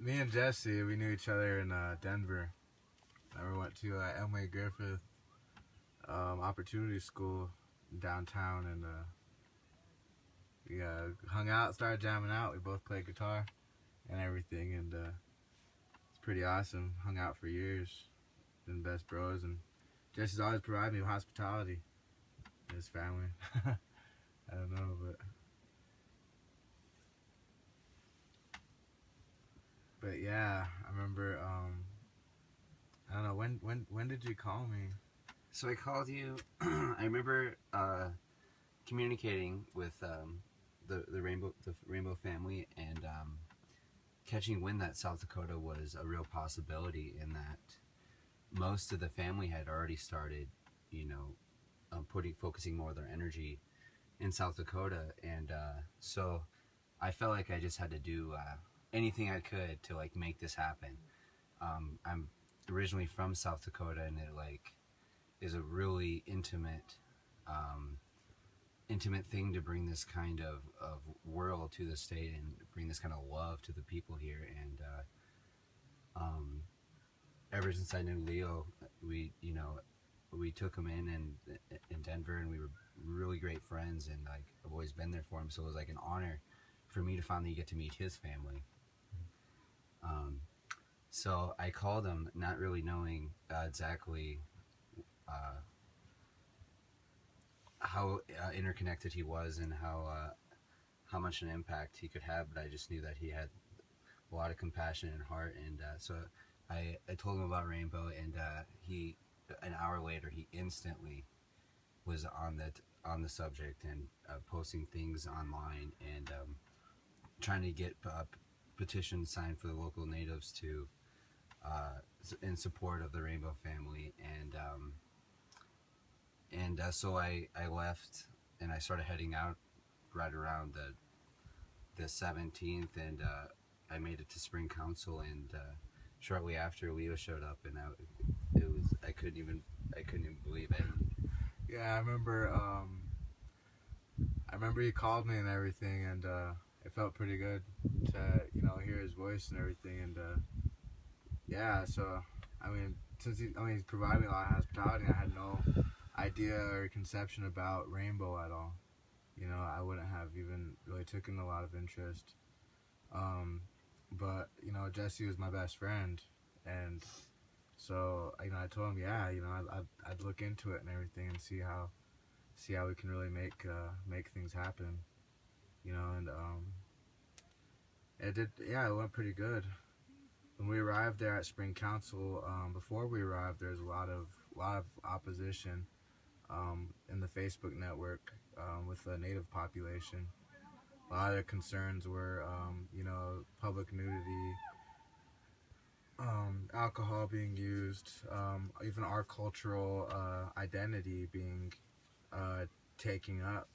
Me and Jesse, we knew each other in Denver. I went to Emily Griffith Opportunity School downtown, and we hung out, started jamming out. We both played guitar and everything, and it's pretty awesome. Hung out for years, been best bros, and Jesse's always provided me with hospitality. His family. I don't know, but yeah, I remember. I don't know when did you call me? So I called you. I remember communicating with the Rainbow family and catching wind that South Dakota was a real possibility, in that most of the family had already started, you know, focusing more of their energy in South Dakota, and so I felt like I just had to do anything I could to like make this happen. I'm originally from South Dakota, and it like is a really um, intimate thing to bring this kind of world to the state and bring this kind of love to the people here. And ever since I knew Leo, we took him in Denver, and we were really great friends, and like I've always been there for him. So it was like an honor for me to finally get to meet his family. Um, so I called him, not really knowing exactly uh, how interconnected he was, and how much an impact he could have. But I just knew that he had a lot of compassion and heart, and so I told him about Rainbow, and he, an hour later, he instantly was on the subject, and posting things online, and trying to get petitions signed for the local natives to in support of the Rainbow family. And so I left, and I started heading out right around the 17th, and I made it to Spring Council, and shortly after Leo showed up, and it was I couldn't even believe it. Yeah, I remember he called me and everything, and it felt pretty good to hear his voice and everything, and yeah. So I mean, he's provided me a lot of hospitality. I had no idea or conception about Rainbow at all. I wouldn't have even really taken a lot of interest. But Jesse was my best friend, and so I told him, yeah, I'd look into it and everything, and see how we can really make things happen. And it did. Yeah, it went pretty good. When we arrived there at Spring Council, before we arrived, there was a lot of opposition in the Facebook network with the native population. A lot of their concerns were, public nudity, alcohol being used, even our cultural identity being uh, taking up,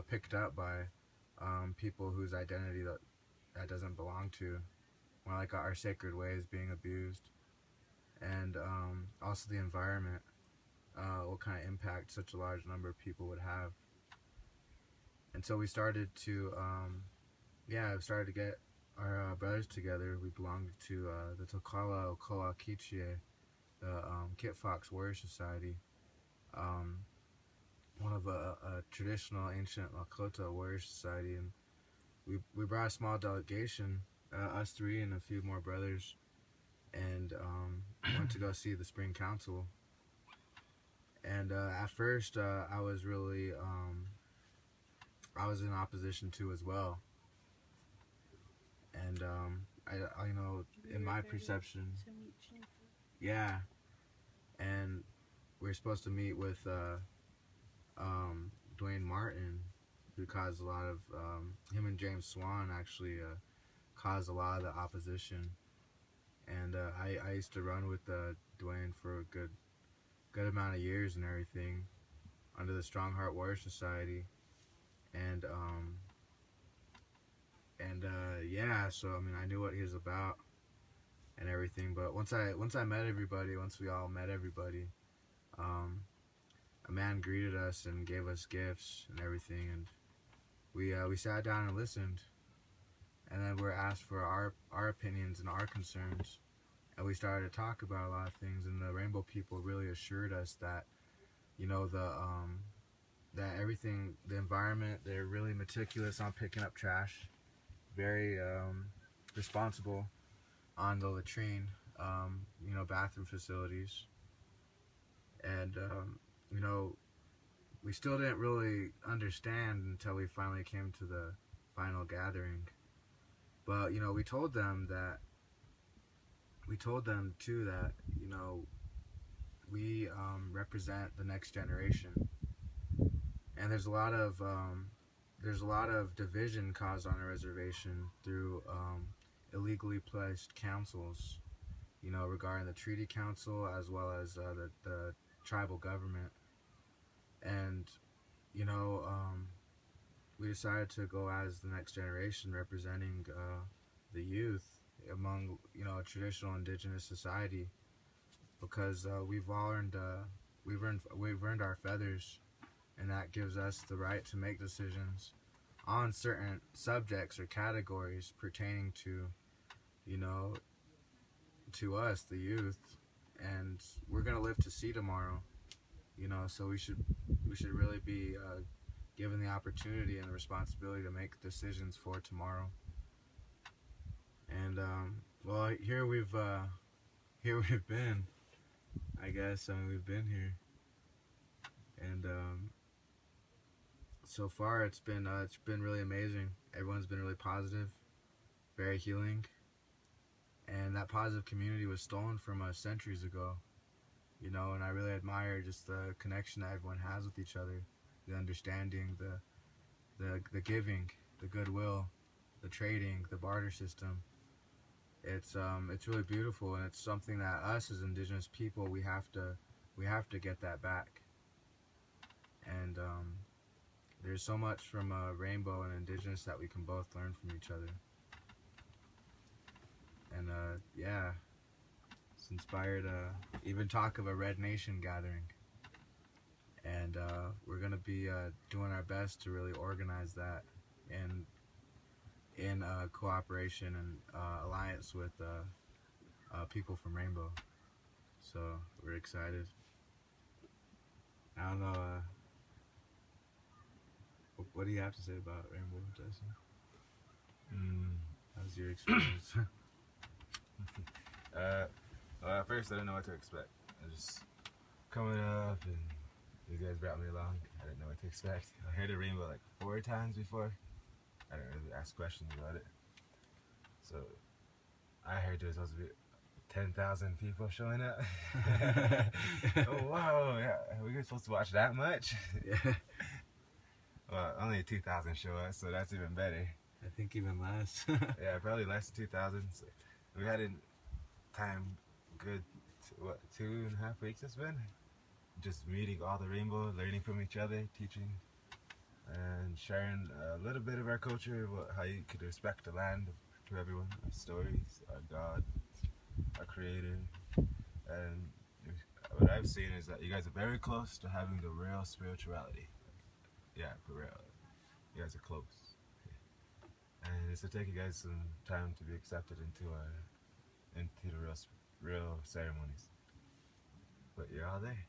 picked up by people whose identity that doesn't belong to. More like our sacred ways being abused, and also the environment, what kind of impact such a large number of people would have. And so we started to, we started to get our brothers together. We belonged to the Tokala Okoa Kichie, the Kit Fox Warrior Society, um, one of a traditional ancient Lakota warrior society, and we brought a small delegation, us three and a few more brothers, and went to go see the Spring Council. And at first, I was really I was in opposition to as well, and in my perception, yeah, and we were supposed to meet with Dwayne Martin, who caused a lot of him and James Swan actually caused a lot of the opposition, and I used to run with Dwayne for a good amount of years and everything under the Strong Heart Warrior Society, and yeah, so I mean I knew what he was about and everything, but once I met everybody, once we all met everybody, a man greeted us and gave us gifts and everything, and we sat down and listened, and then we're asked for our opinions and our concerns, and we started to talk about a lot of things. And the Rainbow people really assured us that, you know, that everything, the environment, they're really meticulous on picking up trash, very responsible on the latrine, you know, bathroom facilities, and you know, we still didn't really understand until we finally came to the final gathering. But you know, we told them too that, you know, we represent the next generation, and there's a lot of division caused on a reservation through illegally placed councils, you know, regarding the treaty council as well as the tribal government. And you know, we decided to go as the next generation, representing the youth among, you know, a traditional indigenous society, because we've earned our feathers, and that gives us the right to make decisions on certain subjects or categories pertaining to, you know, to us, the youth. And we're gonna live to see tomorrow, you know, so we should really be given the opportunity and the responsibility to make decisions for tomorrow. And well, here we've been, I guess. I mean, we've been here, and so far it's been really amazing. Everyone's been really positive, very healing, and that positive community was stolen from us centuries ago, you know. And I really admire just the connection that everyone has with each other, the understanding, the giving, the goodwill, the trading, the barter system. It's really beautiful, and it's something that us as indigenous people, we have to get that back. And there's so much from Rainbow and indigenous that we can both learn from each other. And yeah, it's inspired even talk of a Red Nation gathering. And we're gonna be doing our best to really organize that in cooperation and alliance with people from Rainbow. So we're excited. I don't know. What do you have to say about Rainbow, Jesse? How's your experience? Well, at first I didn't know what to expect. I just coming up, and you guys brought me along. I didn't know what to expect. I heard a rainbow like 4 times before. I didn't really ask questions about it. So I heard there was supposed to be 10,000 people showing up. Oh wow! Yeah, we were supposed to watch that much. Yeah, Well, only 2,000 show up, so that's even better. I think even less. Yeah, probably less than 2,000. So we had a time good, what, 2.5 weeks it's been? Just meeting all the rainbow, learning from each other, teaching, and sharing a little bit of our culture, how you could respect the land to everyone, our stories, our God, our Creator. And what I've seen is that you guys are very close to having the real spirituality. Yeah, for real. You guys are close. And it's to take you guys some time to be accepted into the real ceremonies. But you're all there.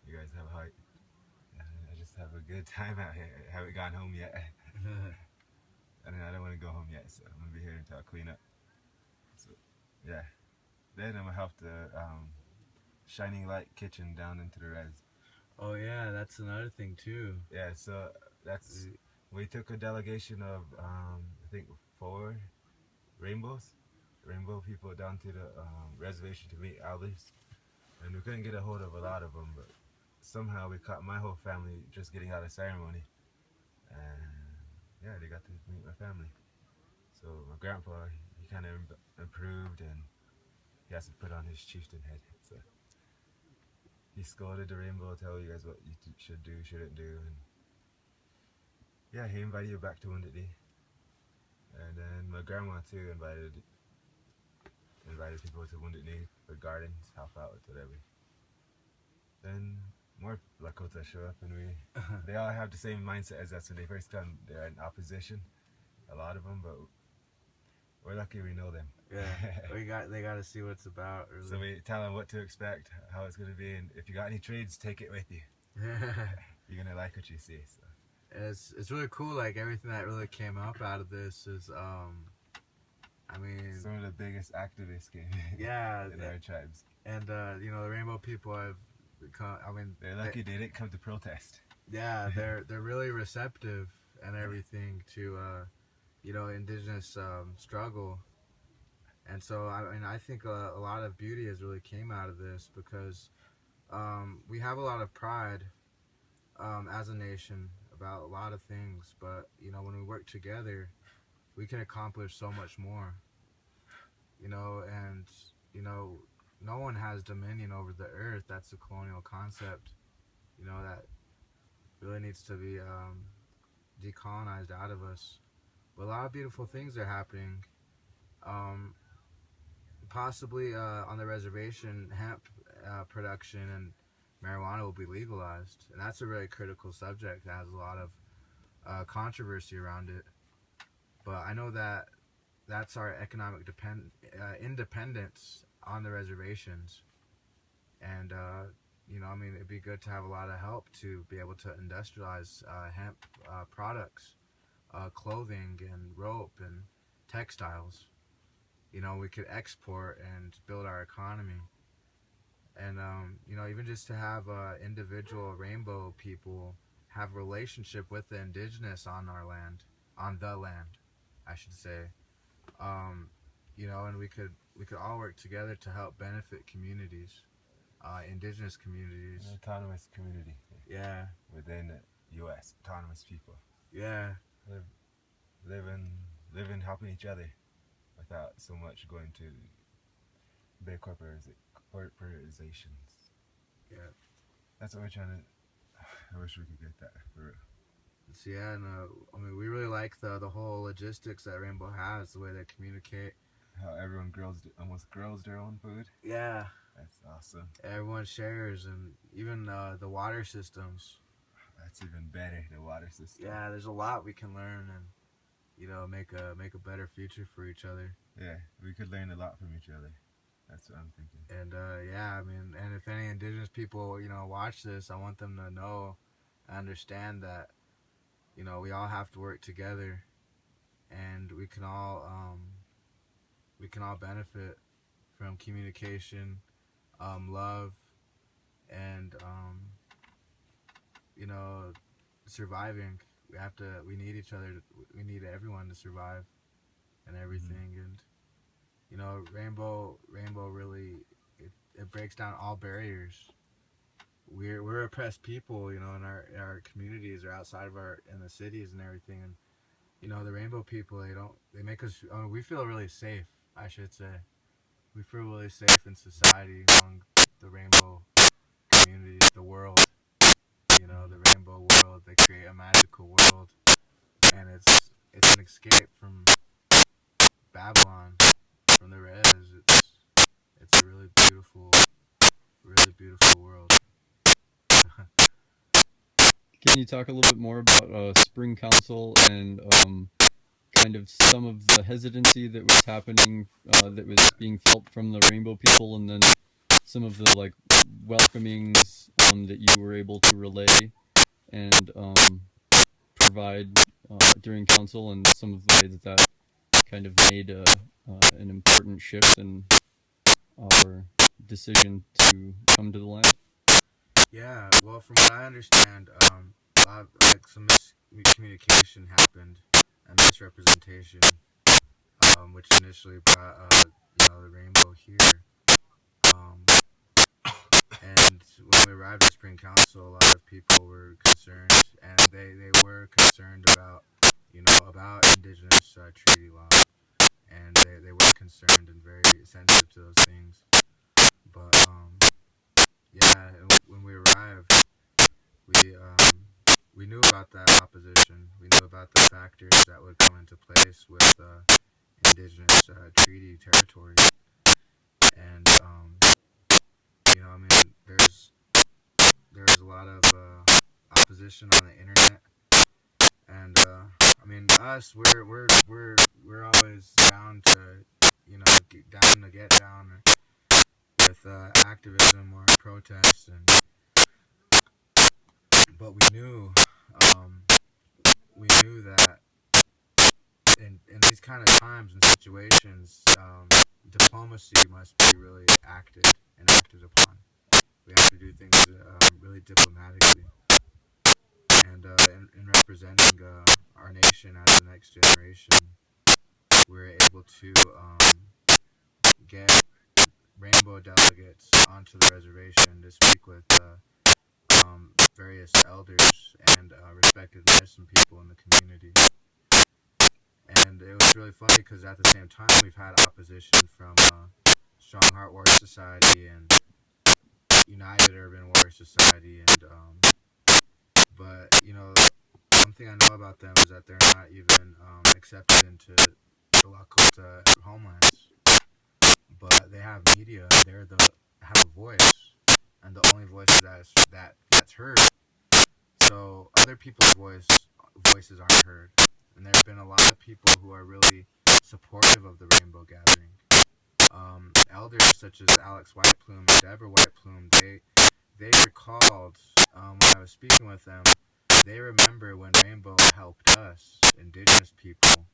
You guys have a heart. I just have a good time out here. I haven't gone home yet. And I don't want to go home yet, so I'm going to be here until I clean up. So, yeah. Then I'm going to help the Shining Light Kitchen down into the res. Oh yeah, that's another thing too. Yeah, so we took a delegation of, I think, 4 rainbow people down to the reservation to meet elders. And we couldn't get a hold of a lot of them, but somehow we caught my whole family just getting out of ceremony. And yeah, they got to meet my family. So my grandpa, he kind of improved, and he has to put on his chieftain head. So he scolded the rainbow, tell you guys what you should do, shouldn't do. And yeah, he invited you back to Unedited. And then my grandma too invited people to Unedited for gardens, help out with whatever. Then more Lakota show up, and they all have the same mindset as us. When they first come, they're in opposition, a lot of them, but We're lucky we know them. Yeah, they got to see what it's about. Really. So we tell them what to expect, how it's going to be, and if you got any trades, take it with you. You're going to like what you see. So. It's really cool. Like everything that really came up out of this is, I mean, some of the biggest activists came in our tribes. And you know, the Rainbow people have become. I mean, they're lucky they didn't come to protest. Yeah, they're really receptive and everything to you know, indigenous struggle. And so I mean, I think a lot of beauty has really came out of this because we have a lot of pride as a nation about a lot of things, but you know, when we work together, we can accomplish so much more. You know, and you know, no one has dominion over the earth. That's a colonial concept. You know, that really needs to be decolonized out of us. But a lot of beautiful things are happening. Possibly on the reservation, hemp production and marijuana will be legalized, and that's a really critical subject that has a lot of controversy around it. But I know that that's our economic independence on the reservations, and you know, I mean, it'd be good to have a lot of help to be able to industrialize hemp products, clothing and rope and textiles. You know, we could export and build our economy. And, you know, even just to have individual Rainbow people have a relationship with the indigenous on our land, on the land, I should say. You know, and we could all work together to help benefit communities, indigenous communities. An autonomous community. Yeah. Within the U.S., autonomous people. Yeah. Living, helping each other without so much going to big corporations. Yeah. That's what we're trying to. I wish we could get that for real. So yeah, and I mean, we really like the whole logistics that Rainbow has, the way they communicate. How everyone almost grows their own food. Yeah. That's awesome. Everyone shares, and even the water systems. That's even better, the water system. Yeah, there's a lot we can learn, and you know, make a better future for each other. Yeah, we could learn a lot from each other. That's what I'm thinking. And yeah, I mean, and if any indigenous people, you know, watch this, I want them to know, understand that, you know, we all have to work together, and we can all benefit from communication, love, and you know, surviving. We need each other. We need everyone to survive, and everything. Mm-hmm. And you know, Rainbow really it breaks down all barriers. We're oppressed people, you know, in our communities or outside of in the cities and everything. And you know, the Rainbow people, they make us. We feel really safe, I should say. We feel really safe in society among the Rainbow community, the world. You know, the Rainbow world. They create a magical world, and it's an escape from Babylon, from the res. It's a really beautiful world. Can you talk a little bit more about Spring Council and kind of some of the hesitancy that was happening, that was being felt from the Rainbow people, and then some of the like welcomings that you were able to relay and provide during council, and some of the ways that kind of made an important shift in our decision to come to the land? Yeah, well, from what I understand, a lot of, like, some miscommunication happened and misrepresentation, which initially brought you know, the Rainbow here. And when we arrived at Spring Council, a lot of people were concerned, and they were concerned about, you know, about Indigenous treaty law, and they were concerned and very sensitive to those things. But yeah, when we arrived, we knew about that opposition. We knew about the factors that would come into place with Indigenous treaty territory, and you know, I mean, there's a lot of opposition on the internet, and I mean, us, we're always down to to get down with activism or protests, but we knew that in these kind of times and situations, diplomacy must be really acted upon. We have to do things really diplomatically, and in representing our nation as the next generation, we're able to get rainbow delegates onto the reservation to speak with various elders and respected medicine people in the community. And it was really funny because at the same time we've had opposition from Strong Heart Warrior Society and United Urban Warrior Society, and but one thing I know about them is that they're not even accepted into the Lakota homelands, but they have media. Have a voice, and the only voice that's heard. So other people's voices aren't heard, and there have been a lot of people who are really supportive of the Rainbow Gathering. Elders such as Alex White Plume and Deborah White Plume, they recalled when I was speaking with them, they remember when Rainbow helped us, Indigenous people,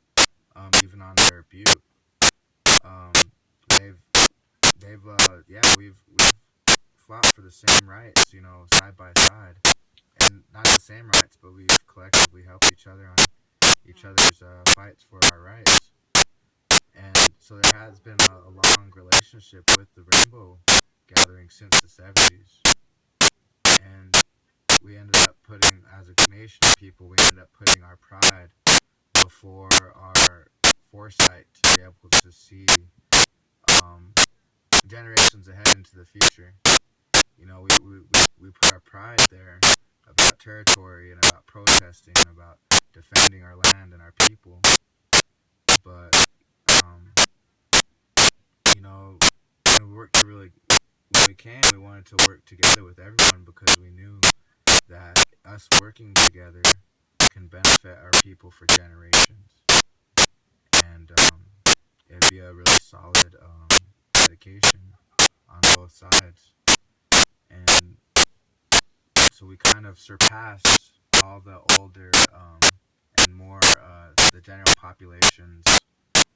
even on their butte. We've fought for the same rights, side by side, and not the same rights, but we've collectively helped each other on each other's fights for our rights. And so there has been a long relationship with the Rainbow Gathering since the 70s. And we ended up as a nation of people, we ended up putting our pride before our foresight to be able to see generations ahead into the future. We put our pride there about territory and about protesting and about defending our land and our people. But when we came, we wanted to work together with everyone because we knew that us working together can benefit our people for generations. And it'd be a really solid dedication on both sides. And so we kind of surpassed all the older and more the general population's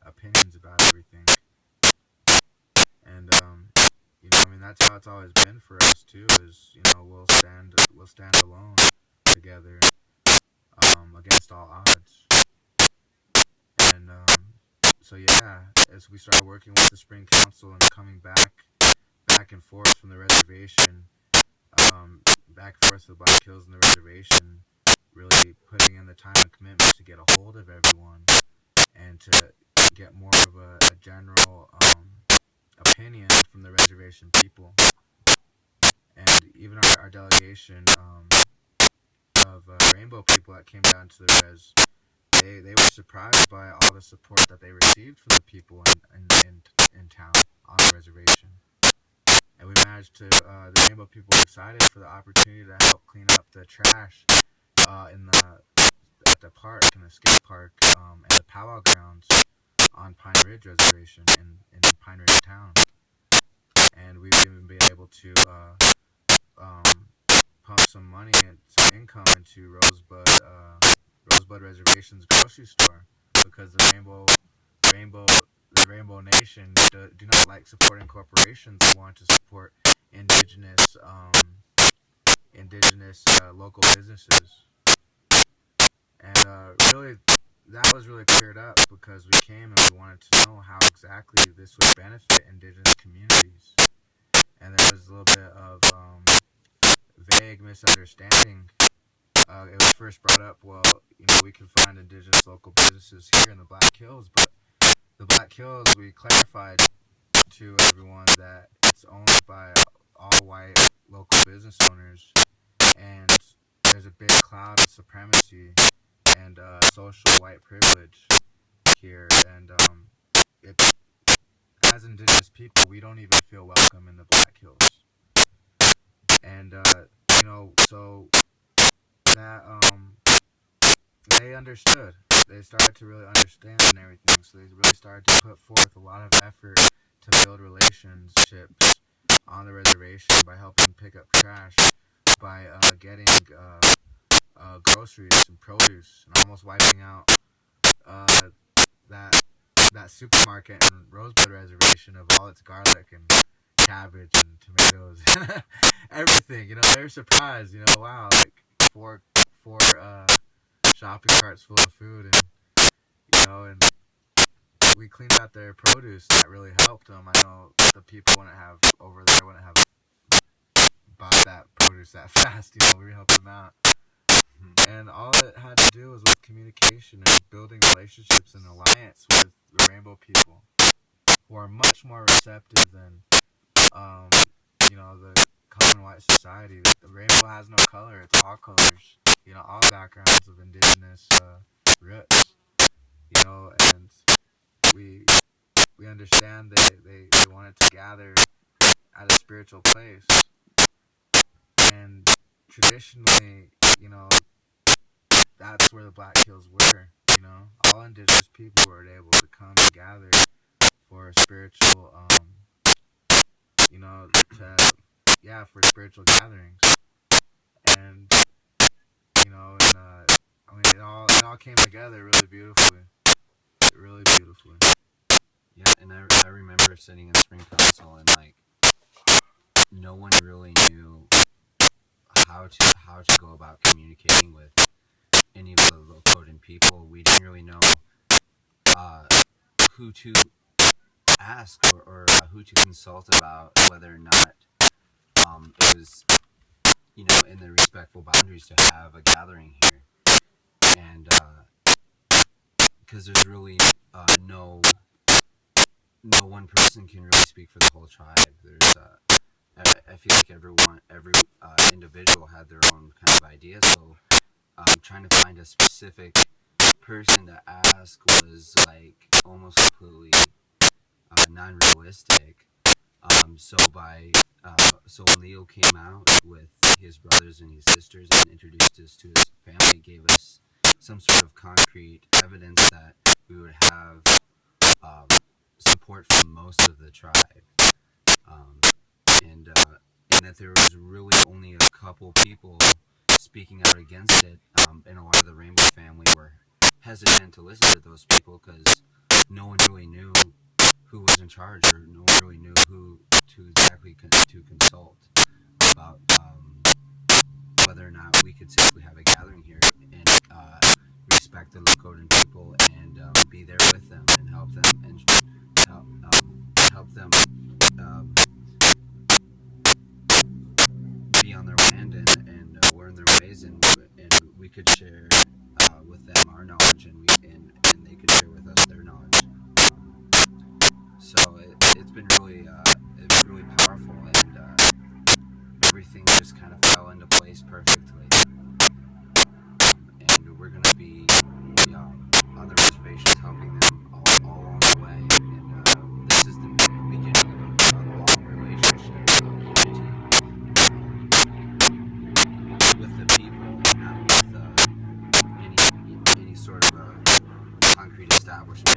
opinions about everything. And that's how it's always been for us too. Is we'll stand alone together against all odds. And so yeah, as we started working with the Spring Council and coming back and forth from the reservation, back and forth to the Black Hills and the reservation, really putting in the time and commitment to get a hold of everyone and to get more of a general opinion from the reservation people. And even our delegation of Rainbow people that came down to the res, they were surprised by all the support that they received from the people in town on the reservation. And we managed to, the Rainbow people were excited for the opportunity to help clean up the trash at the park, in the skate park, and the powwow grounds on Pine Ridge Reservation in Pine Ridge Town. And we've even been able to pump some money and some income into Rosebud Reservation's grocery store, because the Rainbow Nation do not like supporting corporations. They want to support indigenous local businesses. And really, that was really cleared up because we came and we wanted to know how exactly this would benefit indigenous communities. And there was a little bit of vague misunderstanding. It was first brought up, well, we can find indigenous local businesses here in the Black Hills, but the Black Hills, we clarified to everyone that it's owned by all white local business owners, and there's a big cloud of supremacy and social white privilege here, and as indigenous people, we don't even feel welcome in the Black Hills. And so that they understood. They started to really understand and everything. So they really started to put forth a lot of effort to build relationships on the reservation by helping pick up trash, by getting groceries and produce, and almost wiping out that supermarket in Rosebud Reservation of all its garlic and cabbage and tomatoes, everything. You know, they're surprised. You know, wow, like four shopping carts full of food, and you know, and we cleaned out their produce, and that really helped them. I know the people wouldn't have bought that produce that fast. You know, we helped them out. And all it had to do was with communication and building relationships and alliance with the rainbow people, who are much more receptive than, you know, the common white society. The rainbow has no color; it's all colors. You know, all backgrounds of indigenous roots. You know, and we understand they wanted to gather at a spiritual place, and traditionally, you know, that's where the Black Hills were. You know, all indigenous people were able to come and gather for a spiritual, you know, for spiritual gatherings, and you know, and I mean, it all came together really beautifully, really beautifully. Yeah, and I remember sitting in Spring Council, and like no one really knew how to go about communicating with any of the Lakotan people. We didn't really know who to ask or who to consult about whether or not it was, you know, in the respectful boundaries to have a gathering here. And because there's really no one person can really speak for the whole tribe. There's I feel like every individual had their own kind of idea, so trying to find a specific person to ask was like almost completely non-realistic. So when Leo came out with his brothers and his sisters and introduced us to his family, gave us some sort of concrete evidence that we would have support from most of the tribe, and that there was really only a couple people speaking out against it, and a lot of the Rainbow family were hesitant to listen to those people because no one really knew who was in charge, or no one really knew who to exactly to consult about whether or not we could safely have a gathering here and respect the Lakotan people and be there with them and help them and help them be on their land and learn their ways, and we could share with them our knowledge, and they could share with us their knowledge. So it's been really powerful, and everything just kind of fell into place perfectly. And we're gonna be on the reservations helping them all along the way. And this is the beginning of a long relationship of unity with the people, not with any sort of a concrete establishment.